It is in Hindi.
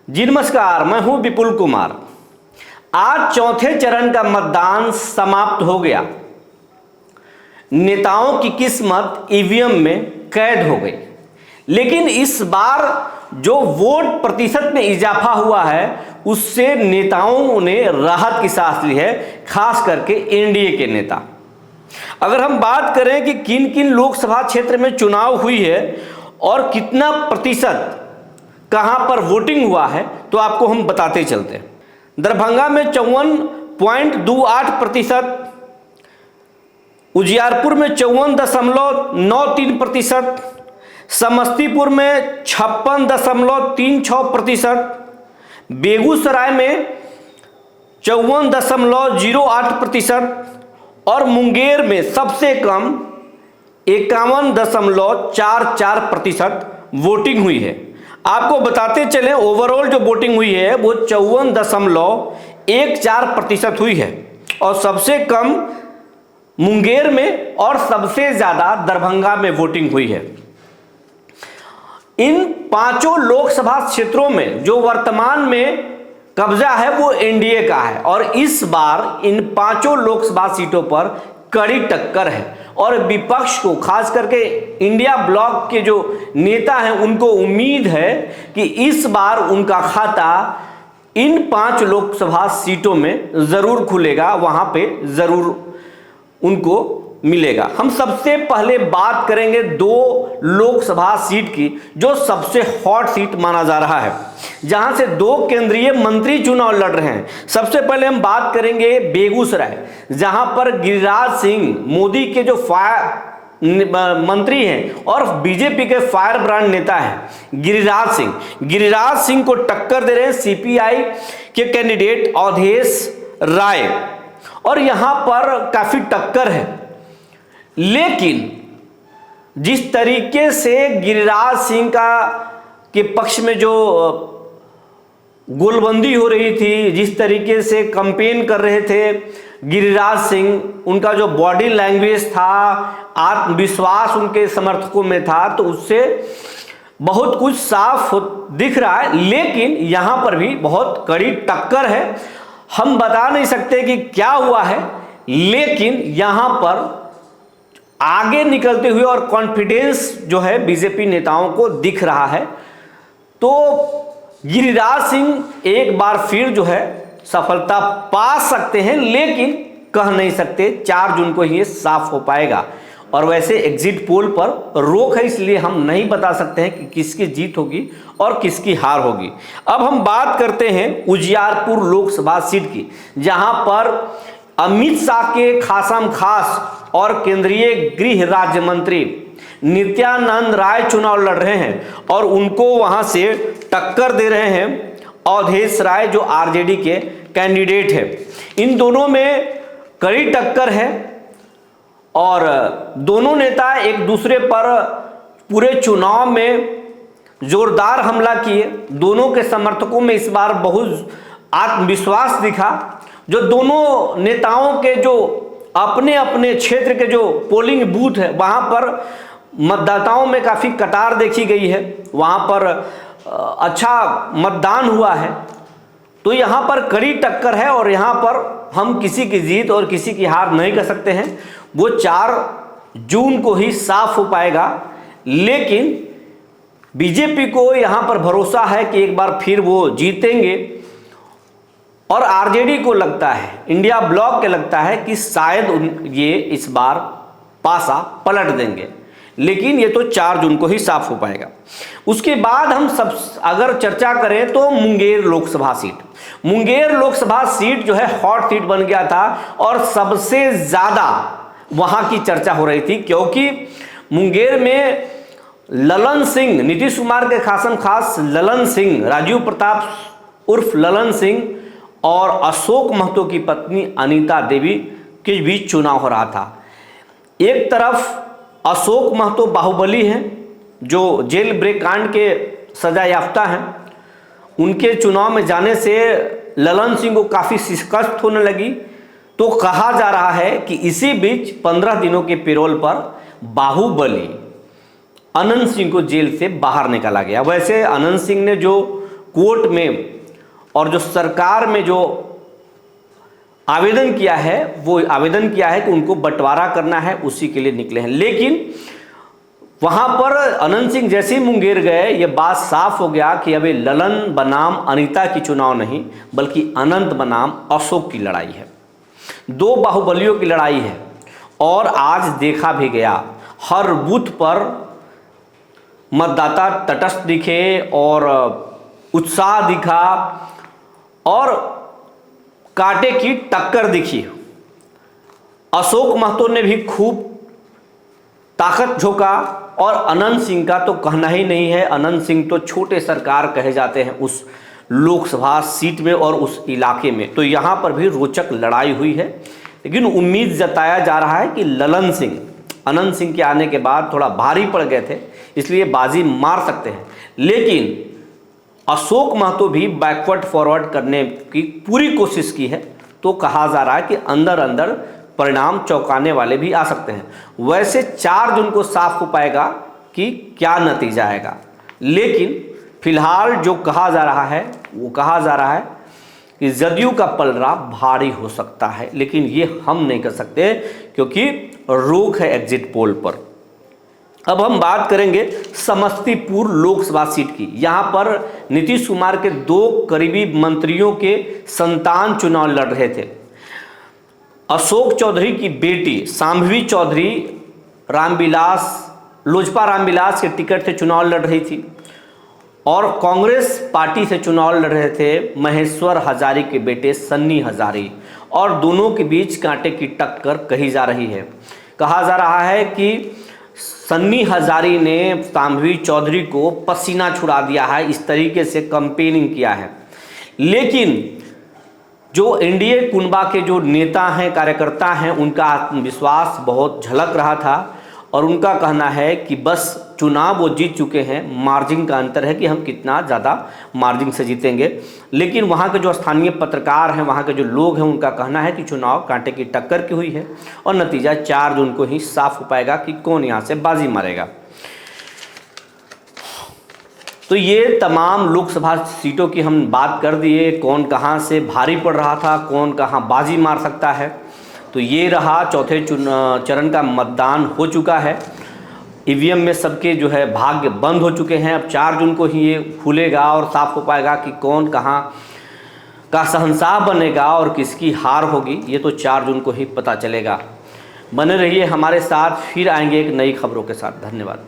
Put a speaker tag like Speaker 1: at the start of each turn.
Speaker 1: जी नमस्कार, मैं हूं विपुल कुमार। आज चौथे चरण का मतदान समाप्त हो गया। नेताओं की किस्मत ईवीएम में कैद हो गई, लेकिन इस बार जो वोट प्रतिशत में इजाफा हुआ है उससे नेताओं ने राहत की सांस ली है, खास करके एनडीए के नेता। अगर हम बात करें कि किन किन लोकसभा क्षेत्र में चुनाव हुई है और कितना प्रतिशत कहां पर वोटिंग हुआ है तो आपको हम बताते चलते हैं। दरभंगा में 54.28%, उजियारपुर में 54.93%, समस्तीपुर में 56.36%, बेगूसराय में 54.08% और मुंगेर में सबसे कम 51.44% वोटिंग हुई है। आपको बताते चलें ओवरऑल जो वोटिंग हुई है वो 54.14% हुई है और सबसे कम मुंगेर में और सबसे ज्यादा दरभंगा में वोटिंग हुई है। इन पांचों लोकसभा क्षेत्रों में जो वर्तमान में कब्जा है वो एनडीए का है और इस बार इन पांचों लोकसभा सीटों पर कड़ी टक्कर है और विपक्ष को, खास करके इंडिया ब्लॉक के जो नेता हैं, उनको उम्मीद है कि इस बार उनका खाता इन 5 लोकसभा सीटों में जरूर खुलेगा, वहां पे जरूर उनको मिलेगा। हम सबसे पहले बात करेंगे 2 लोकसभा सीट की जो सबसे हॉट सीट माना जा रहा है, जहां से 2 केंद्रीय मंत्री चुनाव लड़ रहे हैं। सबसे पहले हम बात करेंगे बेगूसराय, जहां पर गिरिराज सिंह, मोदी के जो मंत्री हैं और बीजेपी के फायर ब्रांड नेता हैं गिरिराज सिंह को टक्कर दे रहे हैं सीपीआई के कैंडिडेट अवधेश राय, और यहां पर काफी टक्कर है। लेकिन जिस तरीके से गिरिराज सिंह के पक्ष में जो गोलबंदी हो रही थी, जिस तरीके से कैंपेन कर रहे थे गिरिराज सिंह, उनका जो बॉडी लैंग्वेज था, आत्मविश्वास उनके समर्थकों में था, तो उससे बहुत कुछ साफ दिख रहा है। लेकिन यहां पर भी बहुत कड़ी टक्कर है। हम बता नहीं सकते कि क्या हुआ है, लेकिन यहां पर आगे निकलते हुए और कॉन्फिडेंस जो है बीजेपी नेताओं को दिख रहा है। तो गिरिराज सिंह एक बार फिर जो है सफलता पा सकते हैं, लेकिन कह नहीं सकते। 4 जून को ही साफ हो पाएगा और वैसे एग्जिट पोल पर रोक है, इसलिए हम नहीं बता सकते हैं कि किसकी जीत होगी और किसकी हार होगी। अब हम बात करते हैं उजियारपुर लोकसभा सीट की, जहां पर अमित शाह के खासम खास और केंद्रीय गृह राज्य मंत्री नित्यानंद राय चुनाव लड़ रहे हैं और उनको वहां से टक्कर दे रहे हैं अवधेश राय, जो आरजेडी के कैंडिडेट है। इन दोनों में कड़ी टक्कर है और दोनों नेता एक दूसरे पर पूरे चुनाव में जोरदार हमला किए। दोनों के समर्थकों में इस बार बहुत आत्मविश्वास दिखा। जो दोनों नेताओं के जो अपने अपने क्षेत्र के जो पोलिंग बूथ है वहां पर मतदाताओं में काफी कतार देखी गई है, वहां पर अच्छा मतदान हुआ है। तो यहां पर कड़ी टक्कर है और यहां पर हम किसी की जीत और किसी की हार नहीं कर सकते हैं। वो 4 जून को ही साफ हो पाएगा, लेकिन बीजेपी को यहां पर भरोसा है कि एक बार फिर वो जीतेंगे और आरजेडी को लगता है, इंडिया ब्लॉक के लगता है कि शायद ये इस बार पासा पलट देंगे, लेकिन ये तो 4 जून को ही साफ हो पाएगा। उसके बाद हम सब अगर चर्चा करें तो मुंगेर लोकसभा सीट जो है हॉट सीट बन गया था और सबसे ज्यादा वहां की चर्चा हो रही थी, क्योंकि मुंगेर में ललन सिंह, नीतीश कुमार के खासम खास ललन सिंह, राजीव प्रताप उर्फ ललन सिंह और अशोक महतो की पत्नी अनीता देवी के बीच चुनाव हो रहा था। एक तरफ अशोक महतो बाहुबली हैं, जो जेल ब्रेक कांड के सजा याफ्ता हैं। उनके चुनाव में जाने से ललन सिंह को काफ़ी शिकस्त होने लगी। तो कहा जा रहा है कि इसी बीच 15 दिनों के पेरोल पर बाहुबली अनंत सिंह को जेल से बाहर निकाला गया। वैसे अनंत सिंह ने जो कोर्ट में और जो सरकार में जो आवेदन किया है, वो आवेदन किया है कि उनको बंटवारा करना है, उसी के लिए निकले हैं। लेकिन वहां पर अनंत सिंह जैसे ही मुंगेर गए, ये बात साफ हो गया कि अभी ललन बनाम अनीता की चुनाव नहीं, बल्कि अनंत बनाम अशोक की लड़ाई है। दो बाहुबलियों की लड़ाई है। और आज देखा भी गया, हर बूथ पर मतदाता तटस्थ दिखे और उत्साह दिखा और कांटे की टक्कर दिखी। अशोक महतो ने भी खूब ताकत झोंका और अनंत सिंह का तो कहना ही नहीं है। अनंत सिंह तो छोटे सरकार कहे जाते हैं उस लोकसभा सीट में और उस इलाके में। तो यहाँ पर भी रोचक लड़ाई हुई है, लेकिन उम्मीद जताया जा रहा है कि ललन सिंह अनंत सिंह के आने के बाद थोड़ा भारी पड़ गए थे, इसलिए बाजी मार सकते हैं। लेकिन अशोक महतो भी बैकवर्ड फॉरवर्ड करने की पूरी कोशिश की है, तो कहा जा रहा है कि अंदर अंदर परिणाम चौंकाने वाले भी आ सकते हैं। वैसे 4 जून को साफ हो पाएगा कि क्या नतीजा आएगा, लेकिन फिलहाल जो कहा जा रहा है वो कहा जा रहा है कि जदयू का पलड़ा भारी हो सकता है, लेकिन ये हम नहीं कर सकते क्योंकि रोक है एग्जिट पोल पर। अब हम बात करेंगे समस्तीपुर लोकसभा सीट की। यहाँ पर नीतीश कुमार के 2 करीबी मंत्रियों के संतान चुनाव लड़ रहे थे। अशोक चौधरी की बेटी सांभवी चौधरी लोजपा रामविलास के टिकट से चुनाव लड़ रही थी और कांग्रेस पार्टी से चुनाव लड़ रहे थे महेश्वर हजारी के बेटे सन्नी हजारी, और दोनों के बीच कांटे की टक्कर कही जा रही है। कहा जा रहा है कि सन्नी हजारी ने सांभवी चौधरी को पसीना छुड़ा दिया है, इस तरीके से कैंपेनिंग किया है। लेकिन जो एनडीए कुनबा के जो नेता हैं, कार्यकर्ता हैं, उनका आत्मविश्वास बहुत झलक रहा था और उनका कहना है कि बस चुनाव वो जीत चुके हैं, मार्जिन का अंतर है कि हम कितना ज़्यादा मार्जिन से जीतेंगे। लेकिन वहाँ के जो स्थानीय पत्रकार हैं, वहाँ के जो लोग हैं, उनका कहना है कि चुनाव कांटे की टक्कर की हुई है और नतीजा 4 जून को ही साफ हो पाएगा कि कौन यहाँ से बाजी मारेगा। तो ये तमाम लोकसभा सीटों की हम बात कर दिए, कौन कहाँ से भारी पड़ रहा था, कौन कहाँ बाजी मार सकता है। तो ये रहा, चौथे चरण का मतदान हो चुका है। ईवीएम में सबके जो है भाग्य बंद हो चुके हैं। अब 4 जून को ही ये खुलेगा और साफ हो पाएगा कि कौन कहाँ का शहंशाह बनेगा और किसकी हार होगी। ये तो 4 जून को ही पता चलेगा। बने रहिए हमारे साथ, फिर आएंगे एक नई खबरों के साथ। धन्यवाद।